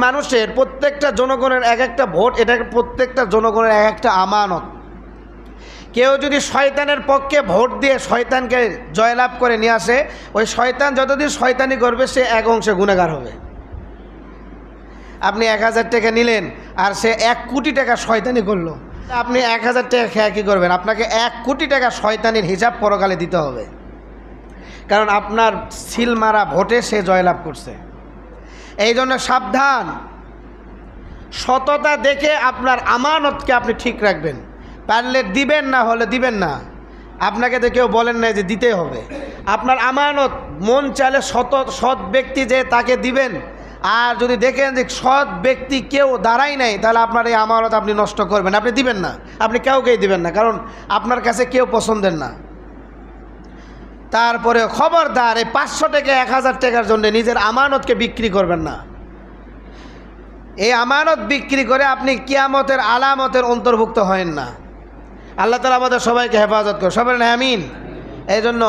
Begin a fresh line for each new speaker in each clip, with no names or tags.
মানুষের, প্রত্যেকটা জনগণের এক একটা ভোট, এটা প্রত্যেকটা জনগণের এক একটা আমানত। কেউ যদি শয়তানের পক্ষে ভোট দিয়ে শয়তানকে জয়লাভ করে নিয়ে আসে, ওই শয়তান যতদিন শয়তানি করবে সে এক অংশে গুনাহগার হবে। আপনি 1000 টাকা নিলেন আর সে 1 কোটি টাকা শয়তানি করলো, আপনি 1000 টাকা খেয়ে কী করবেন? আপনাকে 1 কোটি টাকা শয়তানির হিসাব পরকালে দিতে হবে, কারণ আপনার সিল মারা ভোটে সে জয়লাভ করছে। এই জন্য সাবধান, সততা দেখে আপনার আমানতকে আপনি ঠিক রাখবেন। পারলে দিবেন, না হলে দিবেন না। আপনাকে তো কেউ বলেন না যে দিতে হবে। আপনার আমানত মন চাইলে সৎ ব্যক্তি যে তাকে দিবেন, আর যদি দেখেন যে সৎ ব্যক্তি কেউ দাঁড়াই নাই, তাহলে আপনার এই আমানত আপনি নষ্ট করবেন, আপনি দিবেন না, আপনি কাউকেই দিবেন না, কারণ আপনার কাছে কেউ পছন্দের না। তারপরে খবরদার এই 500 টাকা 1000 টাকার জন্য নিজের আমানতকে বিক্রি করবেন না। এই আমানত বিক্রি করে আপনি কিয়ামতের আলামতের অন্তর্ভুক্ত হয়েন না। আল্লাহ তাআলা আমাদের সবাইকে হেফাজত করে, সবাই না আমিন। এই জন্য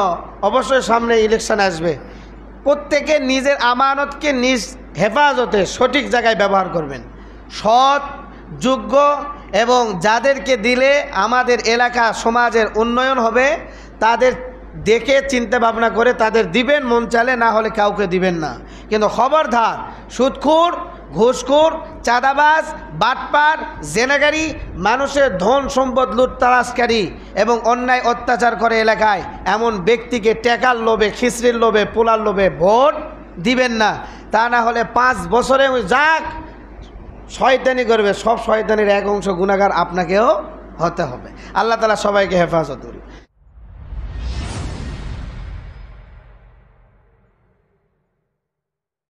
অবশ্যই সামনে ইলেকশন আসবে, প্রত্যেকে নিজের আমানতকে নিজ হেফাজতে সঠিক জায়গায় ব্যবহার করবেন। সৎ, যোগ্য এবং যাদেরকে দিলে আমাদের এলাকা সমাজের উন্নয়ন হবে তাদের দেখে চিন্তা ভাবনা করে তাদের দিবেন, মন চালে, না হলে কাউকে দিবেন না। কিন্তু খবরদার সুদখোর, ঘুষখোর, চাঁদাবাজ, বাটপার, জেনাগারি, মানুষের ধন সম্পদ লুটতরাজকারী এবং অন্যায় অত্যাচার করে এলাকায় এমন ব্যক্তিকে টাকার লোভে, খিচড়ির লোভে, পোলার লোভে ভোট দিবেন না। তা না হলে 5 বছরে যাক শয়তানি করবে, সব শয়তানির এক অংশ গুনাহগার আপনাকেও হতে হবে। আল্লাহ তাআলা সবাইকে হেফাজত করুন।